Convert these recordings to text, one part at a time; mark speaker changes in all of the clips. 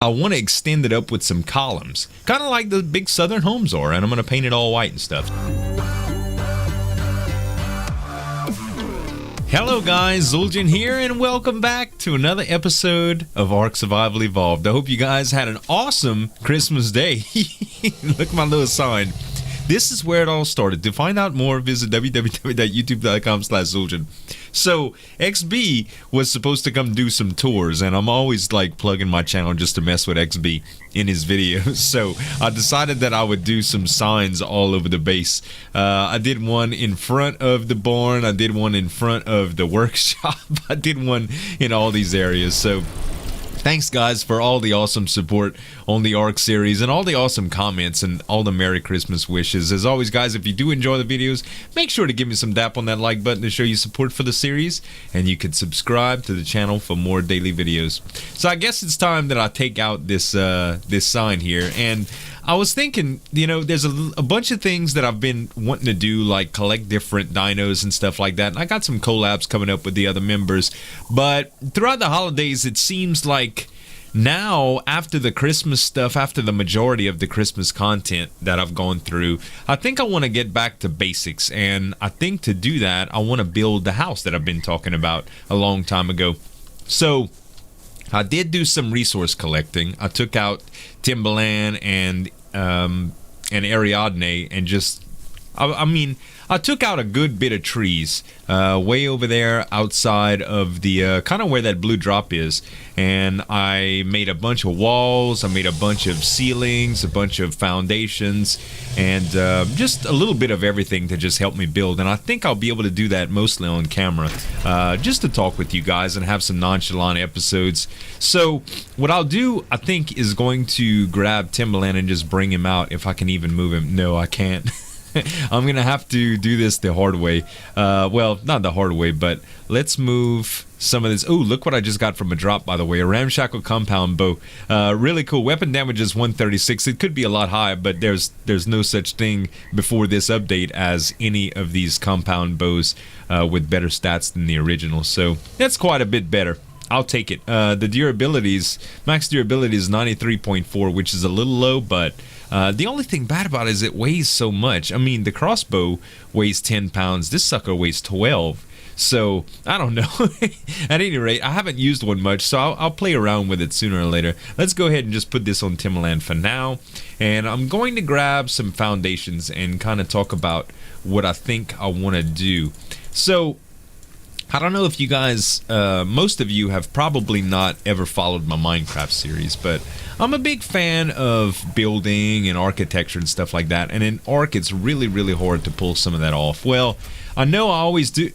Speaker 1: I want to extend it up with some columns, kind of like the big southern homes are, and I'm going to paint it all white and stuff. Hello guys, Zueljin here, and welcome back to another episode of Ark Survival Evolved. I hope you guys had an awesome Christmas day. Look at my little sign. This is where it all started. To find out more, visit www.youtube.com/Zueljin. So, XB was supposed to come do some tours, and I'm always like plugging my channel just to mess with XB in his videos. So, I decided that I would do some signs all over the base. I did one in front of the barn, I did one in front of the workshop, I did one in all these areas. So, thanks guys for all the awesome support on the Ark series and all the awesome comments and all the Merry Christmas wishes. As always guys, if you do enjoy the videos, make sure to give me some dap on that like button to show you support for the series, and you can subscribe to the channel for more daily videos. So I guess it's time that I take out this this sign here, and I was thinking, you know, there's a bunch of things that I've been wanting to do, like collect different dinos and stuff like that. And I got some collabs coming up with the other members. But throughout the holidays, it seems like now, after the Christmas stuff, after the majority of the Christmas content that I've gone through, I think I want to get back to basics. And I think to do that, I want to build the house that I've been talking about a long time ago. So I did do some resource collecting. I took out Timberland and Ariadne, and just I mean, I took out a good bit of trees way over there outside of the kind of where that blue drop is, and I made a bunch of walls, I made a bunch of ceilings, a bunch of foundations, and just a little bit of everything to just help me build. And I think I'll be able to do that mostly on camera, just to talk with you guys and have some nonchalant episodes. So what I'll do, I think, is going to grab Timberland and just bring him out, if I can even move him. No, I can't. I'm gonna have to do this the hard way. Well, not the hard way, but let's move some of this. Oh, look what I just got from a drop, by the way. A ramshackle compound bow. Really cool. Weapon damage is 136. It could be a lot higher, but there's no such thing before this update as any of these compound bows with better stats than the original. So that's quite a bit better. I'll take it. The durabilities, max durability is 93.4, which is a little low, but the only thing bad about it is it weighs so much. I mean, the crossbow weighs 10 pounds. This sucker weighs 12. So, I don't know. At any rate, I haven't used one much, so I'll play around with it sooner or later. Let's go ahead and just put this on Timberland for now. And I'm going to grab some foundations and kind of talk about what I think I want to do. So, I don't know if you guys, most of you have probably not ever followed my Minecraft series, but I'm a big fan of building and architecture and stuff like that. And in Ark, it's really, really hard to pull some of that off. Well, I know I always do.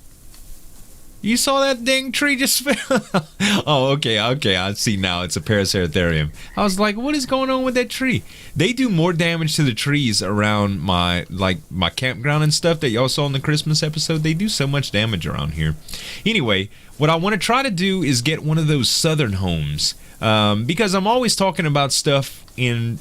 Speaker 1: You saw that dang tree just fell? Oh, okay, I see now. It's a Paraceratherium. I was like, what is going on with that tree? They do more damage to the trees around my campground and stuff that y'all saw in the Christmas episode. They do so much damage around here. Anyway, what I want to try to do is get one of those southern homes. Because I'm always talking about stuff in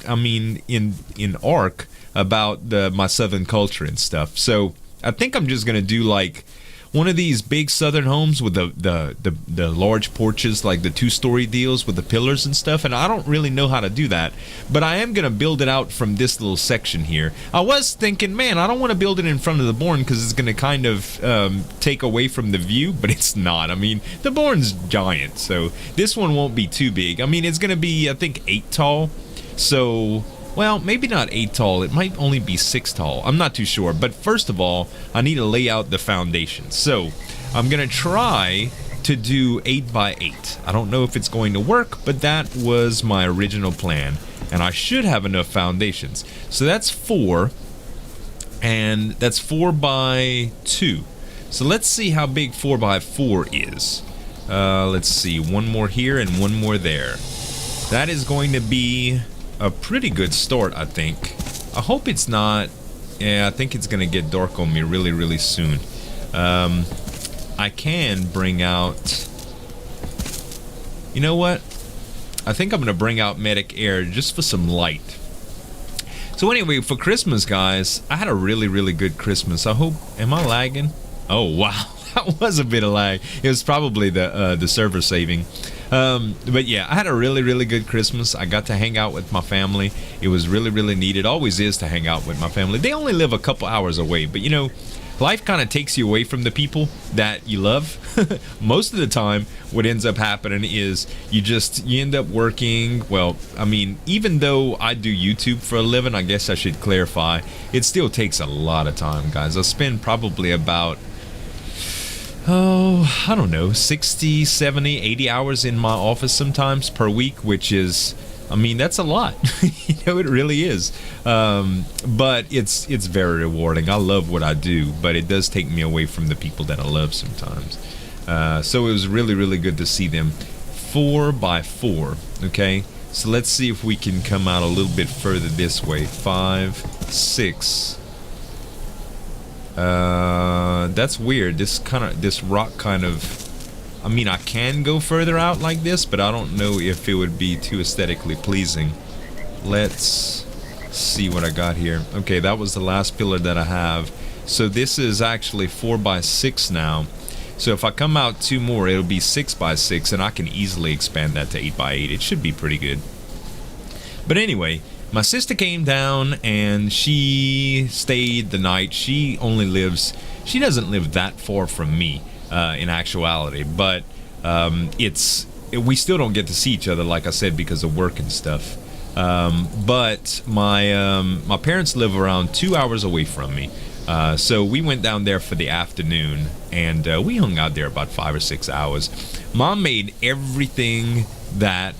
Speaker 1: Ark about my southern culture and stuff. So I think I'm just going to do like one of these big southern homes with the large porches, like the 2-story deals with the pillars and stuff, and I don't really know how to do that, but I am going to build it out from this little section here. I was thinking, man, I don't want to build it in front of the barn because it's going to kind of take away from the view, but it's not. I mean, the barn's giant, so this one won't be too big. I mean, it's going to be, I think, 8 tall, so... Well, maybe not 8 tall. It might only be 6 tall. I'm not too sure. But first of all, I need to lay out the foundation. So I'm going to try to do 8 by 8. I don't know if it's going to work, but that was my original plan. And I should have enough foundations. So that's 4. And that's 4 by 2. So let's see how big 4 by 4 is. Let's see. One more here and one more there. That is going to be a pretty good start, I think. I hope it's not. Yeah, I think it's gonna get dark on me really, really soon. I can bring out... You know what? I think I'm gonna bring out Medic Air just for some light. So anyway, for Christmas, guys, I had a really, really good Christmas. I hope... Am I lagging? Oh, wow. That was a bit of lag. It was probably the server saving. But yeah, I had a really, really good Christmas. I got to hang out with my family. It was really, really neat. It always is to hang out with my family. They only live a couple hours away, but you know, life kind of takes you away from the people that you love. Most of the time, what ends up happening is you end up working. Well, I mean, even though I do YouTube for a living, I guess I should clarify, it still takes a lot of time, guys. I spend probably about, I don't know, 60, 70, 80 hours in my office sometimes per week, which is, I mean, that's a lot. You know, it really is. But it's very rewarding. I love what I do, but it does take me away from the people that I love sometimes. So it was really, really good to see them. 4x4, okay? So let's see if we can come out a little bit further this way. 5, 6. That's weird. This rock kind of, I mean, I can go further out like this, but I don't know if it would be too aesthetically pleasing. Let's see what I got here. Okay, that was the last pillar that I have. So this is actually 4x6 now. So if I come out 2 more, it'll be 6x6, and I can easily expand that to 8x8. It should be pretty good. But anyway, my sister came down and she stayed the night. She doesn't live that far from me. In actuality, but we still don't get to see each other, like I said, because of work and stuff. But my parents live around 2 hours away from me, so we went down there for the afternoon, and we hung out there about 5 or 6 hours. Mom made everything that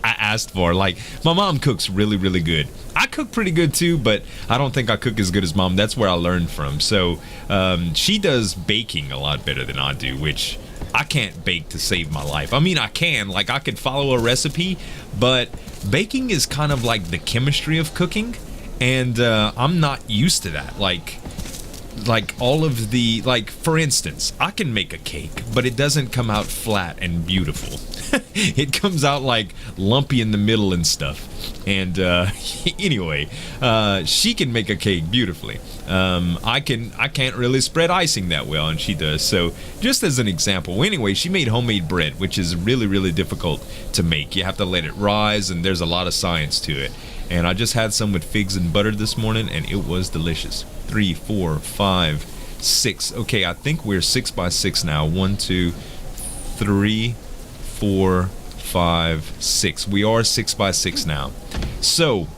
Speaker 1: I asked for. Like, my mom cooks really, really good. I cook pretty good too, but I don't think I cook as good as Mom. That's where I learned from. So she does baking a lot better than I do, which I can't bake to save my life. I mean, I can. Like, I could follow a recipe, but baking is kind of like the chemistry of cooking, and I'm not used to that. Like all of the, like, for instance, I can make a cake, but it doesn't come out flat and beautiful. It comes out like lumpy in the middle and stuff. And anyway, she can make a cake beautifully. I can't really spread icing that well, and she does. So just as an example, anyway, she made homemade bread, which is really, really difficult to make. You have to let it rise, and there's a lot of science to it. And I just had some with figs and butter this morning, and it was delicious. 3, 4, 5, 6. Okay, I think we're 6x6 now. 1, 2, 3, 4, 5, 6. We are 6x6 now. So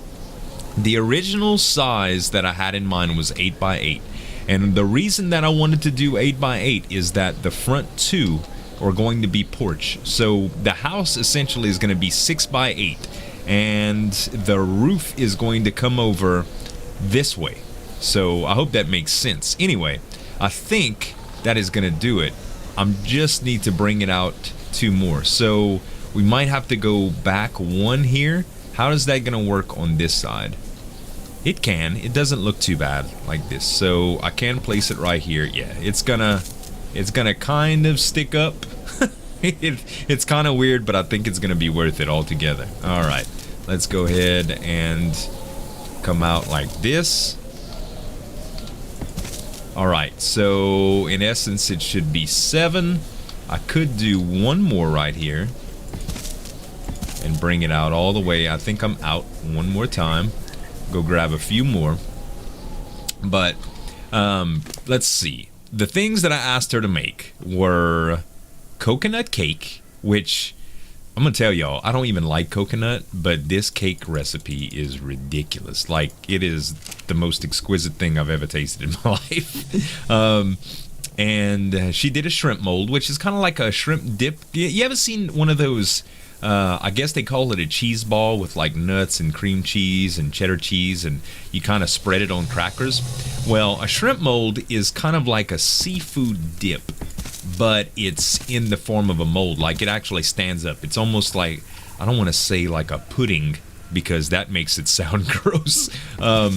Speaker 1: the original size that I had in mind was 8x8, and the reason that I wanted to do 8x8 is that the front 2 are going to be porch. So the house essentially is going to be 6x8, and the roof is going to come over this way. So I hope that makes sense. Anyway, I think that is going to do it. I just need to bring it out 2 more. So we might have to go back 1 here. How is that going to work on this side? It can. It doesn't look too bad like this. So I can place it right here. Yeah, it's gonna kind of stick up. It's kind of weird, but I think it's gonna be worth it altogether. All right, let's go ahead and come out like this. All right, so in essence it should be 7. I could do 1 more right here and bring it out all the way. I think I'm out 1 more time. Go grab a few more. But let's see. The things that I asked her to make were coconut cake, which I'm gonna tell y'all, I don't even like coconut, but this cake recipe is ridiculous. Like, it is the most exquisite thing I've ever tasted in my life. And she did a shrimp mold, which is kind of like a shrimp dip. You ever seen one of those, I guess they call it a cheese ball with like nuts and cream cheese and cheddar cheese, and you kind of spread it on crackers? Well, a shrimp mold is kind of like a seafood dip, but it's in the form of a mold. Like, it actually stands up. It's almost like, I don't want to say like a pudding, because that makes it sound gross. Yeah,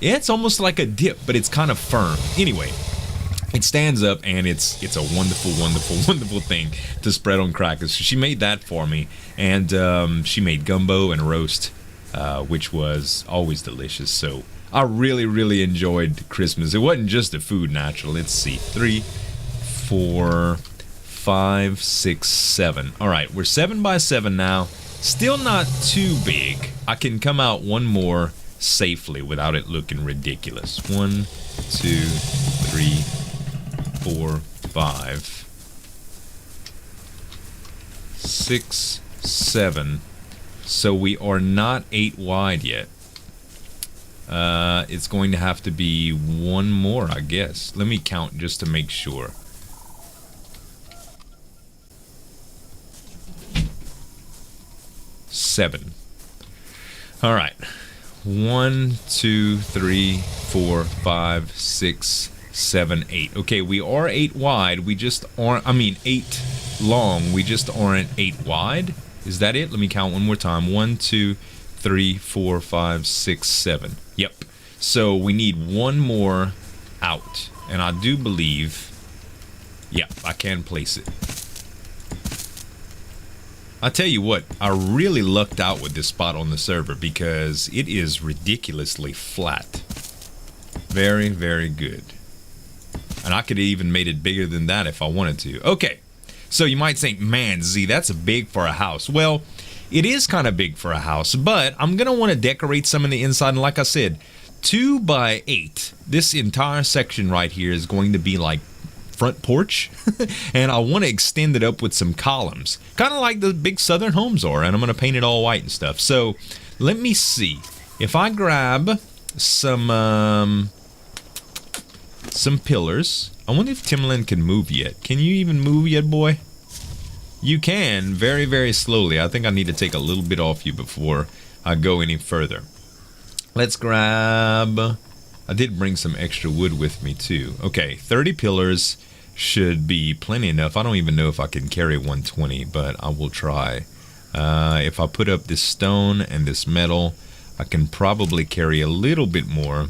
Speaker 1: it's almost like a dip, but it's kind of firm. Anyway, it stands up, and it's a wonderful, wonderful, wonderful thing to spread on crackers. So she made that for me, and she made gumbo and roast, which was always delicious. So I really, really enjoyed Christmas. It wasn't just the food, naturally. Let's see, 3, 4, 5, 6, 7. All right, we're 7 by 7 now. Still not too big. I can come out one more safely without it looking ridiculous. 1, 2, 3, 4, 5, 6, 7. So we are not 8 wide yet. It's going to have to be one more, I guess. Let me count just to make sure. Seven. All right. 1, 2, 3, 4, 5, 6, 7, 8. Okay, we are 8 wide. We just aren't, 8 long. We just aren't 8 wide. Is that it? Let me count one more time. 1, 2, 3, 4, 5, 6, 7. Yep. So we need one more out. And I do believe, yeah, I can place it. I tell you what, I really lucked out with this spot on the server because it is ridiculously flat. Very, very good. And I could have even made it bigger than that if I wanted to. Okay, so you might think, man, Z, that's big for a house. Well, it is kind of big for a house, but I'm going to want to decorate some on the inside. And like I said, 2 by 8, this entire section right here is going to be like front porch. And I want to extend it up with some columns, kind of like the big southern homes are, and I'm going to paint it all white and stuff. So let me see if I grab some pillars. I wonder if Timlin can move yet. Can you even move yet, boy? You can, very, very slowly. I think I need to take a little bit off you before I go any further. Let's grab, I did bring some extra wood with me too. Okay, 30 pillars should be plenty enough. I don't even know if I can carry 120, but I will try. If I put up this stone and this metal, I can probably carry a little bit more.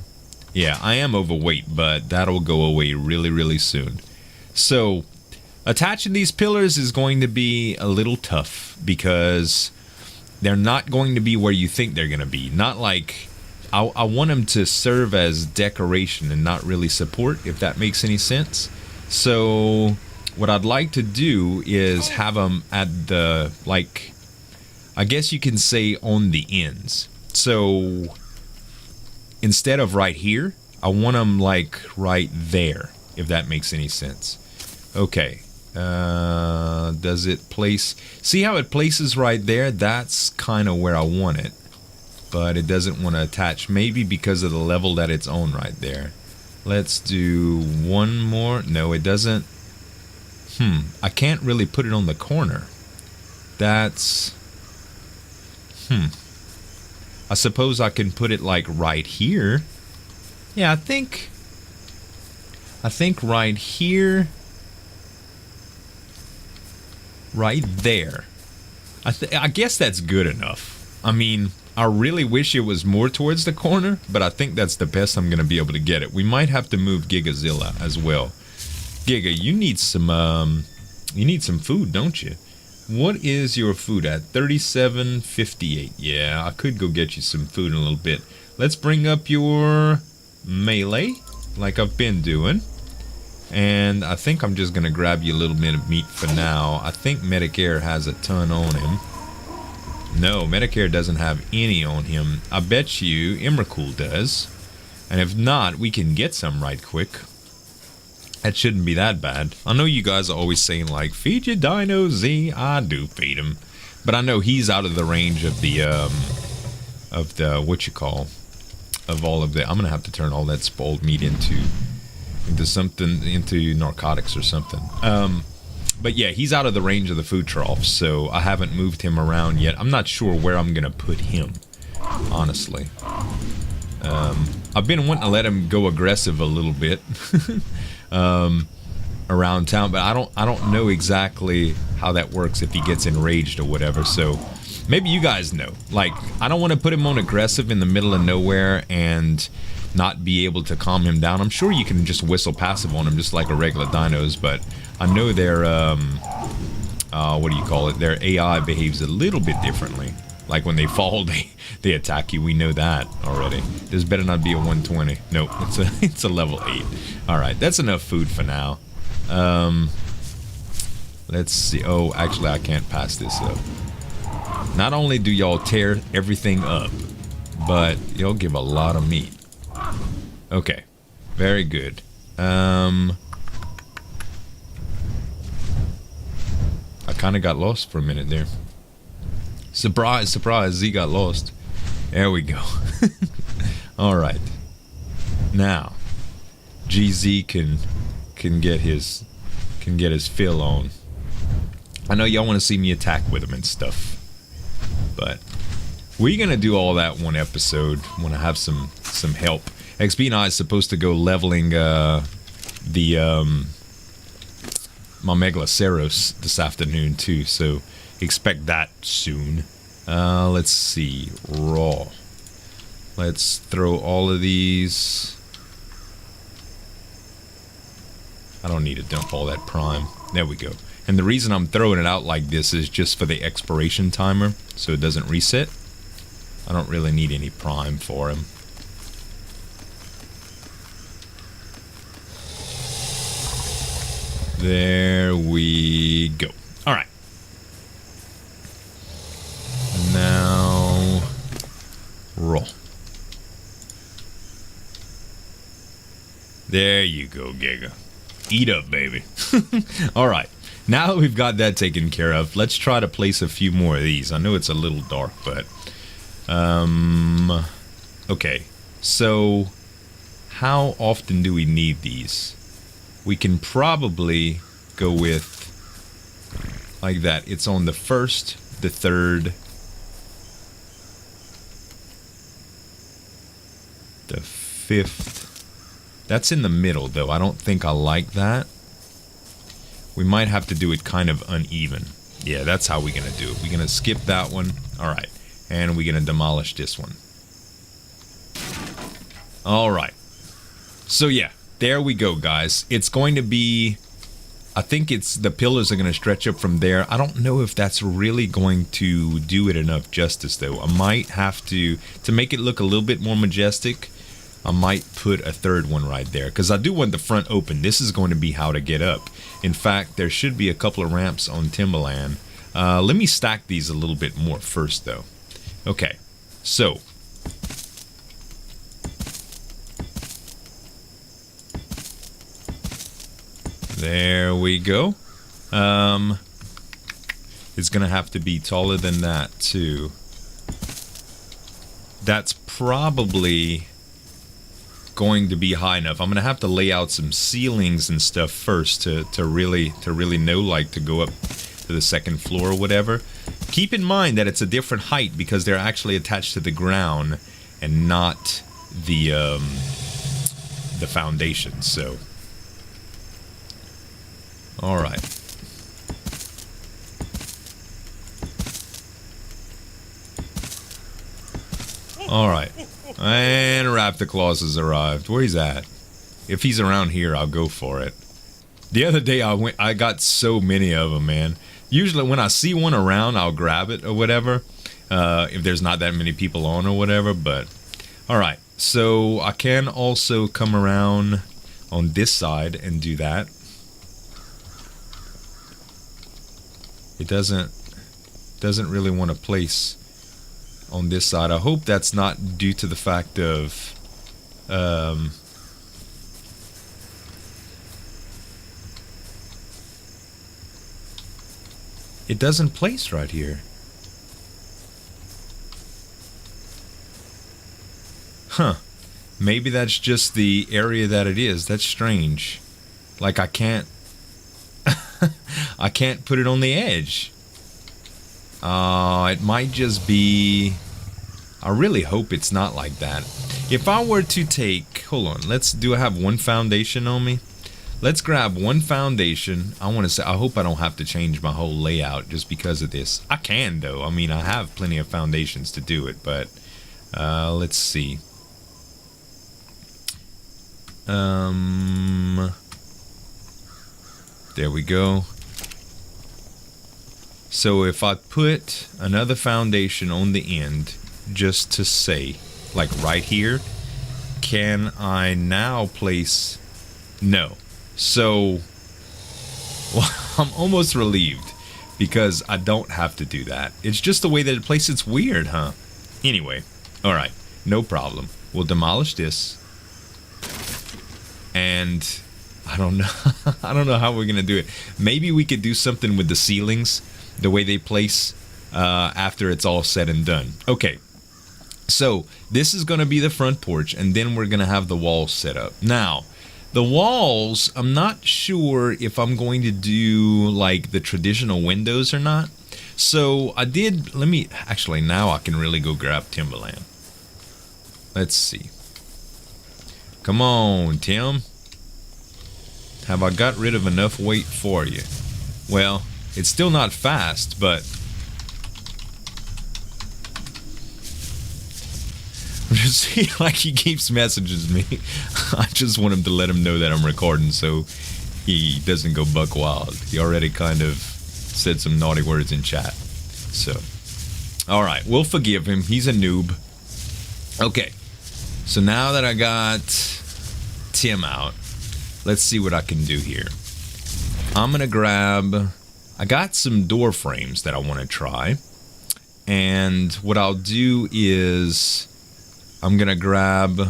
Speaker 1: Yeah, I am overweight, but that'll go away really, really soon. So, attaching these pillars is going to be a little tough because they're not going to be where you think they're going to be. Not like, I want them to serve as decoration and not really support, if that makes any sense. So what I'd like to do is have them at the, like, I guess you can say on the ends. So instead of right here, I want them like right there, if that makes any sense. Okay. Does it place, see how it places right there? That's kind of where I want it, but it doesn't want to attach, maybe because of the level that it's on right there. Let's do one more. No, it doesn't. I can't really put it on the corner. That's, I suppose I can put it like right here. Yeah, I think right here, right there. I guess that's good enough. I mean, I really wish it was more towards the corner, but I think that's the best I'm going to be able to get it. We might have to move Gigazilla as well. Giga, you need some food, don't you? What is your food at? 37.58. Yeah, I could go get you some food in a little bit. Let's bring up your melee, like I've been doing. And I think I'm just going to grab you a little bit of meat for now. I think Medicare has a ton on him. No, Medicare doesn't have any on him. I bet you Emrakul does. And if not, we can get some right quick. That shouldn't be that bad. I know you guys are always saying, like, feed your dino, Z. I do feed him. But I know he's out of the range of the, what you call, of all of the, I'm going to have to turn all that spoiled meat into something, into narcotics or something. But yeah, he's out of the range of the food trough, so I haven't moved him around yet. I'm not sure where I'm going to put him, honestly. I've been wanting to let him go aggressive a little bit around town, but I don't know exactly how that works if he gets enraged or whatever, so maybe you guys know. Like, I don't want to put him on aggressive in the middle of nowhere and not be able to calm him down. I'm sure you can just whistle passive on him just like a regular dinos, but I know their what do you call it, their AI behaves a little bit differently. Like when they fall, they attack you. We know that already. This better not be a 120. Nope, it's a level 8. Alright, that's enough food for now. Let's see. Oh, actually, I can't pass this up. Not only do y'all tear everything up, but you'll give a lot of meat. Okay, very good. I kind of got lost for a minute there. Surprise, surprise, Z got lost. There we go. All right. Now, GZ can get his fill on. I know y'all want to see me attack with him and stuff, but we're gonna do all that one episode when I have some help. XP and I is supposed to go leveling my Megaloceros this afternoon too, so expect that soon. Let's see, raw. Let's throw all of these. I don't need to dump all that prime. There we go. And the reason I'm throwing it out like this is just for the expiration timer, so it doesn't reset. I don't really need any prime for him. There we go. All right. Now, roll. There you go, Giga. Eat up, baby. All right. Now that we've got that taken care of, let's try to place a few more of these. I know it's a little dark, but... okay. So, how often do we need these? We can probably go with... like that. It's on the first, the third... the fifth... That's in the middle, though. I don't think I like that. We might have to do it kind of uneven. Yeah, that's how we're going to do it. We're going to skip that one. All right. And we're going to demolish this one. All right. So, yeah. There we go, guys. It's going to be... I think it's... the pillars are going to stretch up from there. I don't know if that's really going to do it enough justice, though. I might have to make it look a little bit more majestic, I might put a third one right there, because I do want the front open. This is going to be how to get up. In fact, there should be a couple of ramps on Timberland. Let me stack these a little bit more first, though. Okay, so... there we go. It's going to have to be taller than that, too. That's probably... going to be high enough. I'm gonna have to lay out some ceilings and stuff first to really know, like, to go up to the second floor or whatever. Keep in mind that it's a different height because they're actually attached to the ground and not the foundation. So, all right. All right. And Raptor Claus has arrived. Where he's at? If he's around here, I'll go for it. The other day I got so many of them, man. Usually when I see one around, I'll grab it or whatever. If there's not that many people on or whatever, but... alright, so I can also come around on this side and do that. It doesn't really want to place... on this side. I hope that's not due to the fact of it doesn't place right here. Huh. Maybe that's just the area that it is. That's strange. Like I can't I can't put it on the edge. It might just be... I really hope it's not like that. If I were to take... hold on, do I have one foundation on me? Let's grab one foundation. I want to say, I hope I don't have to change my whole layout just because of this. I can, though. I mean, I have plenty of foundations to do it, but... let's see. There we go. So if I put another foundation on the end, just to say, like right here, can I now place... no. So Well, I'm almost relieved because I don't have to do that. It's just the way that it plays. It's weird, huh? Anyway, all right, no problem. We'll demolish this. And I don't know. I don't know how we're gonna do it. Maybe we could do something with the ceilings, the way they place after it's all said and done. Okay. So this is gonna be the front porch, and then we're gonna have the walls set up. Now, the walls, I'm not sure if I'm going to do like the traditional windows or not. So I did, actually now I can really go grab Timberland. Let's see. Come on, Tim. Have I got rid of enough weight for you? Well, it's still not fast, but I'm just seeing like he keeps messaging me. I just want him to let him know that I'm recording so he doesn't go buck wild. He already kind of said some naughty words in chat. So, all right, we'll forgive him. He's a noob. Okay, so now that I got Tim out, let's see what I can do here. I'm gonna grab, I got some door frames that I want to try, and what I'll do is I'm gonna grab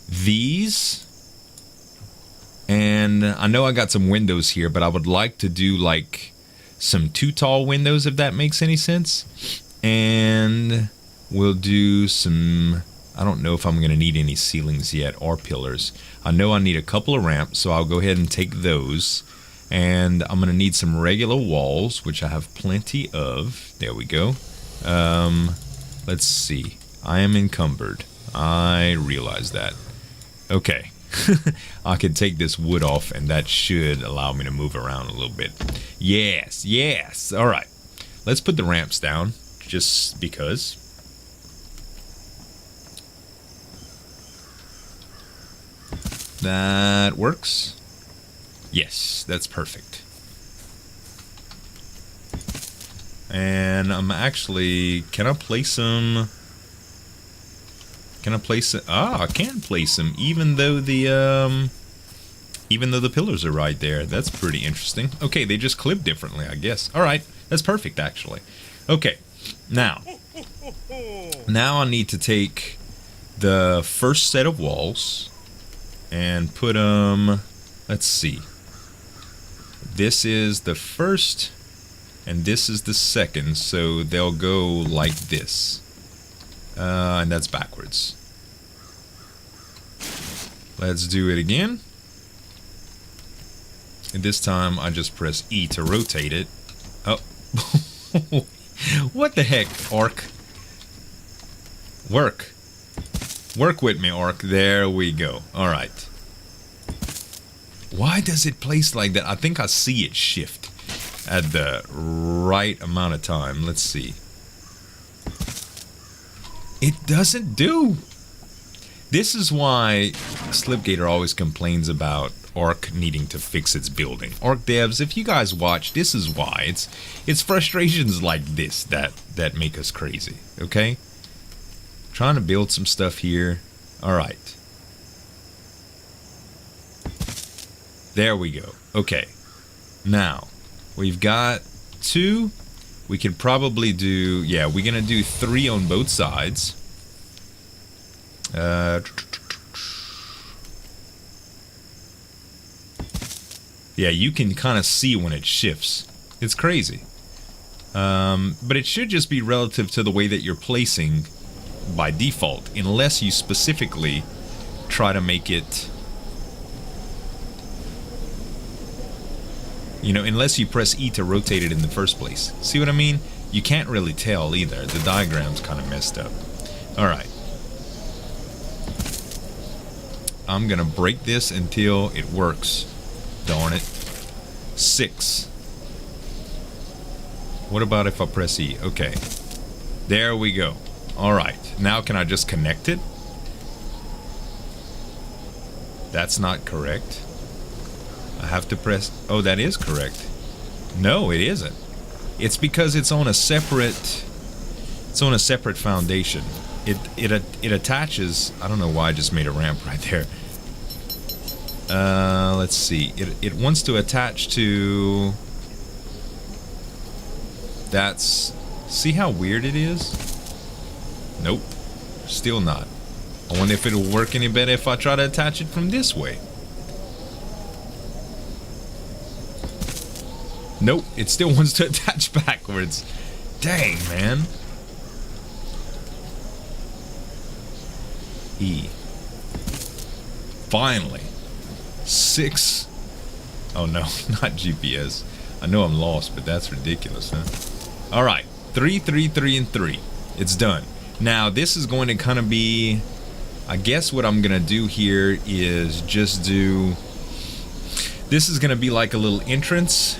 Speaker 1: these, and I know I got some windows here, but I would like to do like some too tall windows, if that makes any sense. And we'll do some, I don't know if I'm gonna need any ceilings yet or pillars. I know I need a couple of ramps, so I'll go ahead and take those. And I'm gonna need some regular walls, which I have plenty of. There we go. Let's see. I am encumbered. I realize that. Okay. I can take this wood off, and that should allow me to move around a little bit. Yes, yes. All right. Let's put the ramps down, just because. That works. Yes, that's perfect. And I'm actually, can I place them? Can I place it? Ah, I can place them, even though the pillars are right there. That's pretty interesting. Okay, they just clip differently, I guess. All right, that's perfect, actually. Okay, now I need to take the first set of walls and put them. Let's see. This is the first, and this is the second, so they'll go like this. And that's backwards. Let's do it again. And this time I just press E to rotate it. Oh. What the heck, Ark? Work. Work with me, Ark. There we go. Alright. Why does it place like that? I think I see it shift at the right amount of time. Let's see. It doesn't do. This is why Slipgator always complains about Ark needing to fix its building. Ark devs, if you guys watch, this is why. It's frustrations like this that make us crazy, okay? Trying to build some stuff here. Alright. There we go. Okay. Now, we've got 2. We could probably do, yeah, we're gonna do 3 on both sides. Yeah, you can kind of see when it shifts. It's crazy. But it should just be relative to the way that you're placing by default, unless you specifically try to make it, you know, unless you press E to rotate it in the first place. See what I mean? You can't really tell either. The diagram's kind of messed up. Alright. I'm gonna break this until it works. Darn it. 6. What about if I press E? Okay. There we go. Alright. Now can I just connect it? That's not correct. I have to press... Oh, that is correct. No, it isn't. It's because it's on a separate... It's on a separate foundation. It attaches... I don't know why I just made a ramp right there. Let's see. It wants to attach to... That's... See how weird it is? Nope. Still not. I wonder if it'll work any better if I try to attach it from this way. Nope. It still wants to attach backwards. Dang, man. E. Finally. 6. Oh no, not GPS. I know I'm lost, but that's ridiculous, huh? Alright. 3, 3, 3, and 3. It's done. Now, this is going to kind of be... I guess what I'm going to do here is just do... This is going to be like a little entrance.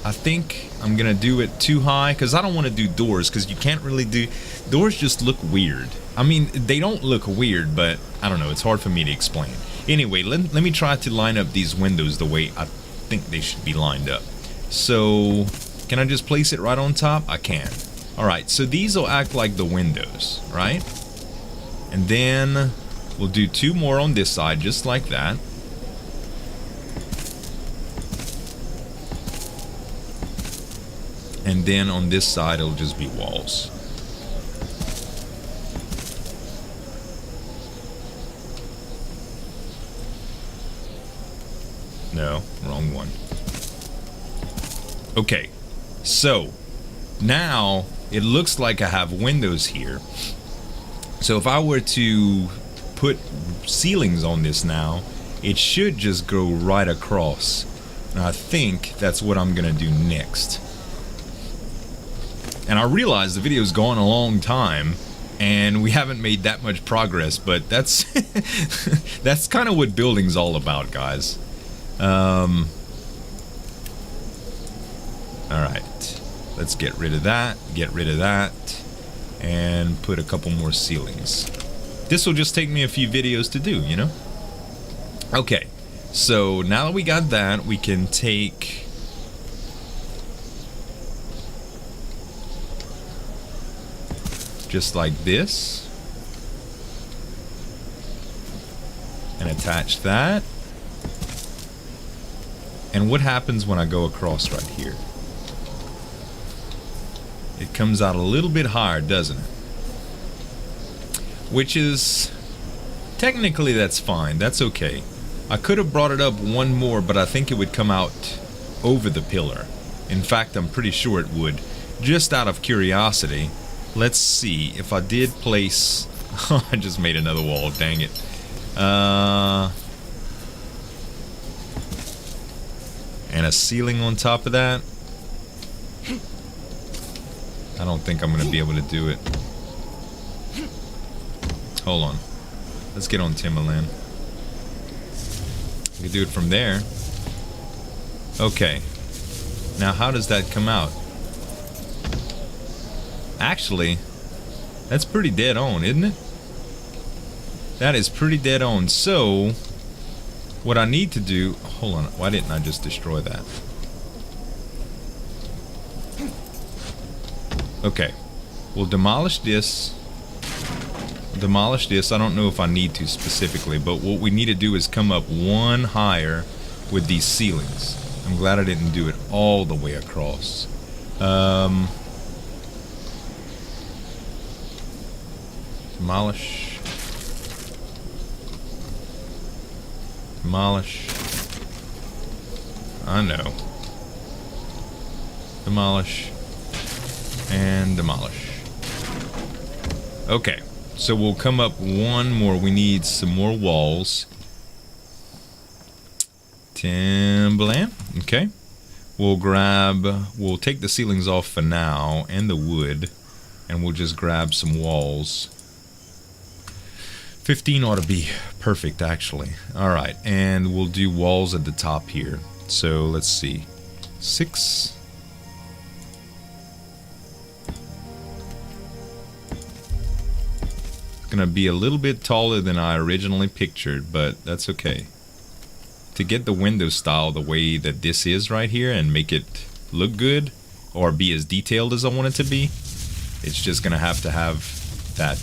Speaker 1: I think I'm going to do it too high, because I don't want to do doors, because you can't really do... Doors just look weird. I mean, they don't look weird, but I don't know. It's hard for me to explain. Anyway, let me try to line up these windows the way I think they should be lined up. So, can I just place it right on top? I can. Alright, so these will act like the windows, right? And then we'll do 2 more on this side, just like that. And then on this side, it'll just be walls. No, wrong one. Okay, so now it looks like I have windows here. So if I were to put ceilings on this now, it should just go right across. And I think that's what I'm gonna do next. And I realize the video's gone a long time and we haven't made that much progress, but that's that's kind of what building's all about, guys. Alright, let's get rid of that, and put a couple more ceilings. This will just take me a few videos to do, you know? Okay, so now that we got that, we can take... just like this. And attach that. And what happens when I go across right here? It comes out a little bit higher, doesn't it? Which is... technically that's fine, that's okay. I could have brought it up one more, but I think it would come out over the pillar. In fact, I'm pretty sure it would. Just out of curiosity, let's see if I did place... I just made another wall, dang it. And a ceiling on top of that. I don't think I'm going to be able to do it. Hold on. Let's get on Timberland. We can do it from there. Okay. Now how does that come out? Actually, that's pretty dead on, isn't it? That is pretty dead on. So, what I need to do... hold on, why didn't I just destroy that? Okay, we'll demolish this. Demolish this. I don't know if I need to specifically, but what we need to do is come up one higher with these ceilings. I'm glad I didn't do it all the way across. Demolish. Demolish. I know. Demolish. And demolish. Okay, so we'll come up one more. We need some more walls. Timberland. Okay. We'll take the ceilings off for now and the wood, and we'll just grab some walls. 15 ought to be perfect, actually. Alright, and we'll do walls at the top here. So let's see. 6. Gonna be a little bit taller than I originally pictured, but that's okay. To get the window style the way that this is right here and make it look good or be as detailed as I want it to be, it's just gonna have to have that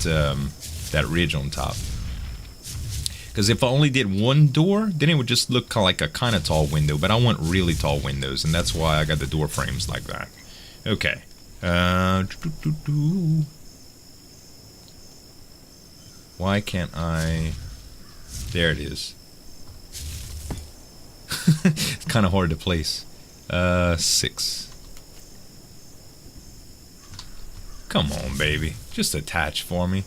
Speaker 1: that ridge on top. Because if I only did one door, then it would just look like a kind of tall window. But I want really tall windows, and that's why I got the door frames like that. Okay. Why can't I... There it is. It's kind of hard to place. 6. Come on, baby. Just attach for me.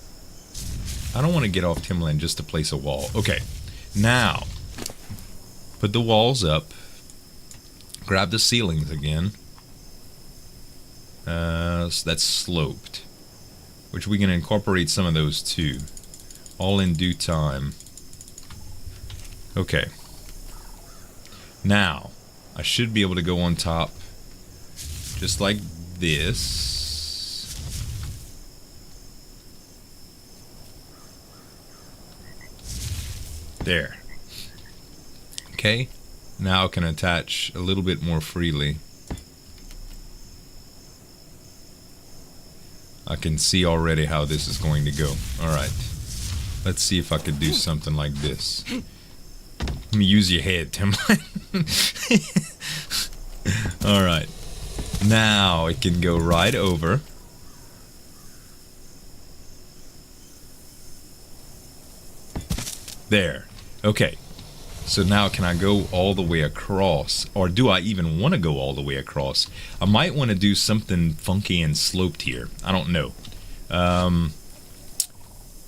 Speaker 1: I don't want to get off Timberland just to place a wall. Okay, now put the walls up. Grab the ceilings again. So that's sloped, which we can incorporate some of those too. All in due time. Okay. Now I should be able to go on top, just like this. There. Okay, now I can attach a little bit more freely. I can see already how this is going to go. Alright, let's see if I could do something like this. Let me use your head, Tim. Alright, now it can go right over. There. Okay, so now can I go all the way across? Or do I even want to go all the way across? I might want to do something funky and sloped here. I don't know.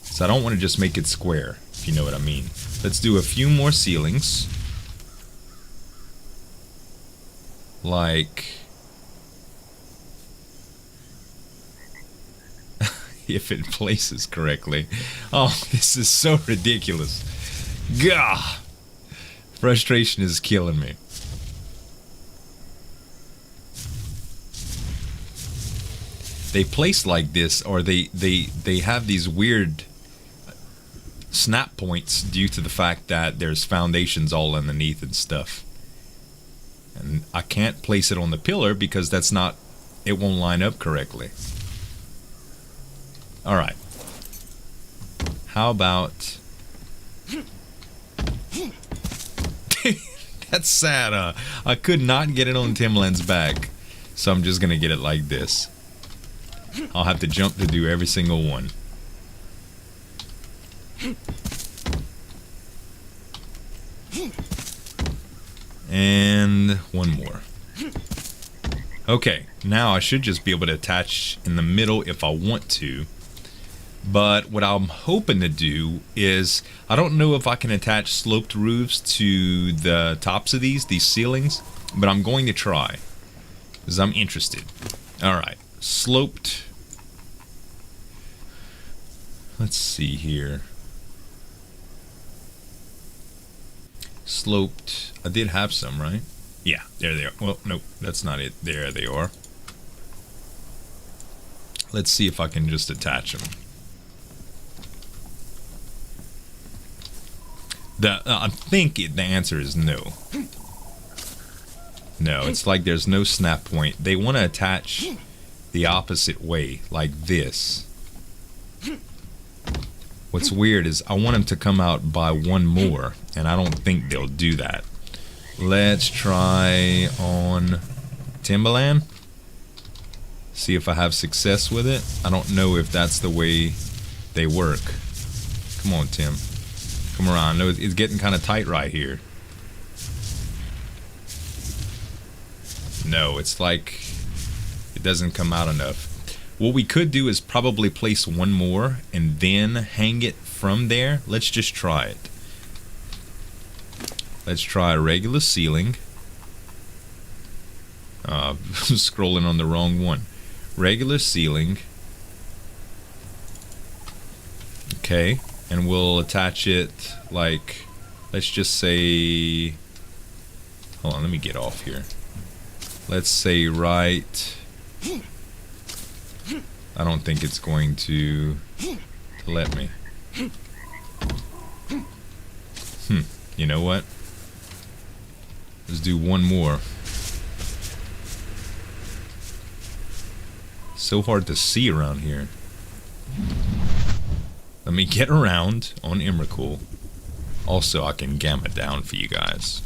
Speaker 1: So I don't want to just make it square, if you know what I mean. Let's do a few more ceilings. Like... if it places correctly. Oh, this is so ridiculous. Gah! Frustration is killing me. They place like this, or they have these weird snap points due to the fact that there's foundations all underneath and stuff. And I can't place it on the pillar because that's not... it won't line up correctly. Alright. How about... That's sad, I could not get it on Timberland's back, so I'm just gonna get it like this. I'll have to jump to do every single one. And one more. Okay, now I should just be able to attach in the middle if I want to. But what I'm hoping to do is, I don't know if I can attach sloped roofs to the tops of these ceilings, but I'm going to try, because I'm interested. Alright, sloped. Let's see here. Sloped. I did have some, right? Yeah, there they are. Well, nope, that's not it. There they are. Let's see if I can just attach them. I think the answer is no. No, it's like there's no snap point. They want to attach the opposite way, like this. What's weird is I want them to come out by one more, and I don't think they'll do that. Let's try on Timberland. See if I have success with it. I don't know if that's the way they work. Come on, Tim. Come around. No, it's getting kind of tight right here. No, it's like it doesn't come out enough. What we could do is probably place one more and then hang it from there. Let's just try it. Let's try a regular ceiling. Scrolling on the wrong one. Regular ceiling. Okay. And we'll attach it like, let's just say, hold on, let me get off here. Let's say right, I don't think it's going to let me. You know what? Let's do one more. So hard to see around here. Let me get around on Emrakul. Also, I can gamma down for you guys.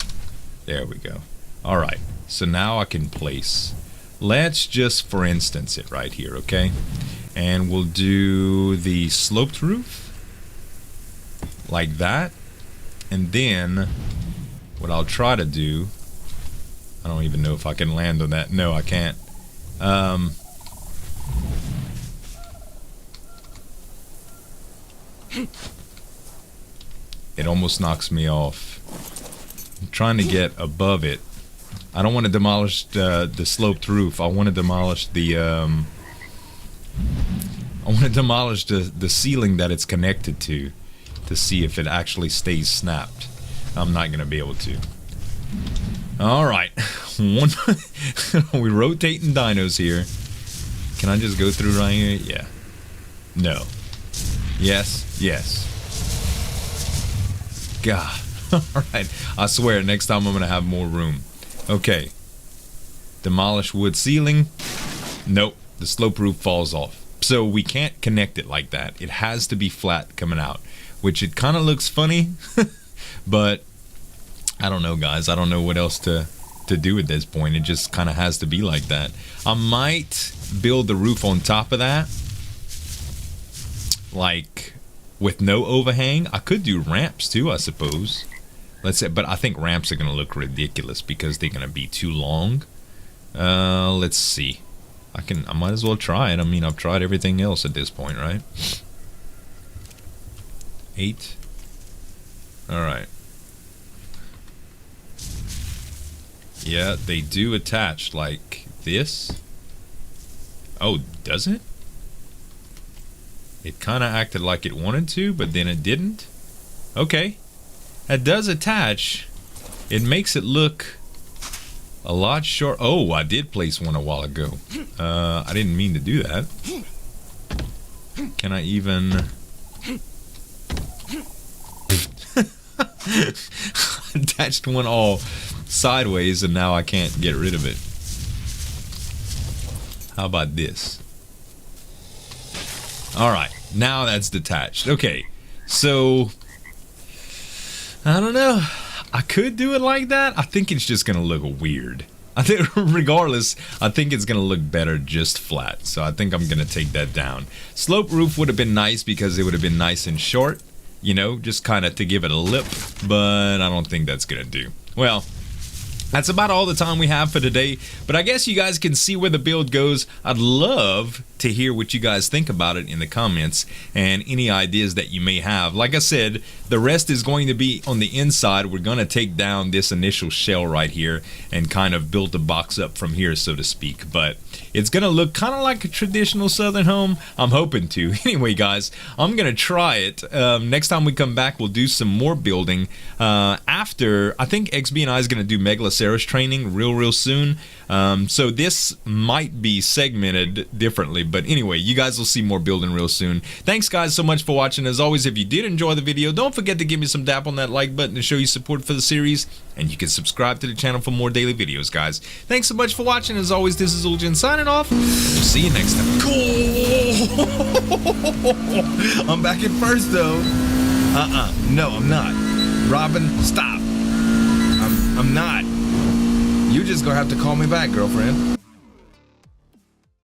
Speaker 1: There we go. All right, so now I can place. Let's just, for instance, it right here, okay? And we'll do the sloped roof like that. And then what I'll try to do, I don't even know if I can land on that. No, I can't. It almost knocks me off. I'm trying to get above it. I don't want to demolish the sloped roof. I want to demolish the the ceiling that it's connected to see if it actually stays snapped. I'm not gonna be able to. All right, we're rotating dinos here. Can I just go through right here? Yeah. No. Yes. Yes. God. All right. I swear, next time I'm gonna have more room. Okay. Demolish wood ceiling. Nope. The slope roof falls off. So we can't connect it like that. It has to be flat coming out, which it kind of looks funny, but I don't know, guys. I don't know what else to do at this point. It just kind of has to be like that. I might build the roof on top of that, like with no overhang. I could do ramps too, I suppose. Let's say, but I think ramps are gonna look ridiculous because they're gonna be too long. Let's see. I might as well try it. I mean, I've tried everything else at this point, right? 8. All right. Yeah, they do attach like this. Oh, does it? It kind of acted like it wanted to, but then it didn't. Okay. It does attach. It makes it look a lot short. Oh, I did place one a while ago. I didn't mean to do that. Can I even... attached one all sideways and now I can't get rid of it. How about this? Alright, now that's detached. Okay, so I don't know. I could do it like that. I think it's just gonna look weird. I think regardless, I think it's gonna look better just flat. So I think I'm gonna take that down. Slope roof would have been nice because it would have been nice and short, you know, just kind of to give it a lip, but I don't think that's gonna do. Well, that's about all the time we have for today, but I guess you guys can see where the build goes. I'd love to hear what you guys think about it in the comments and any ideas that you may have. Like I said, the rest is going to be on the inside. We're going to take down this initial shell right here and kind of build the box up from here, so to speak, but it's going to look kind of like a traditional southern home. I'm hoping to. Anyway, guys, I'm going to try it. Next time we come back, we'll do some more building. After, I think XB and I is going to do Megaloceros training real soon. So this might be segmented differently, but anyway, you guys will see more building real soon. Thanks, guys, so much for watching. As always, if you did enjoy the video, don't forget to give me some dap on that like button to show your support for the series, and you can subscribe to the channel for more daily videos, guys. Thanks so much for watching. As always, this is Zueljin signing off. We'll see you next time. Cool. I'm back in first, though. No, I'm not. Robin, stop. I'm not. You just gonna have to call me back, girlfriend.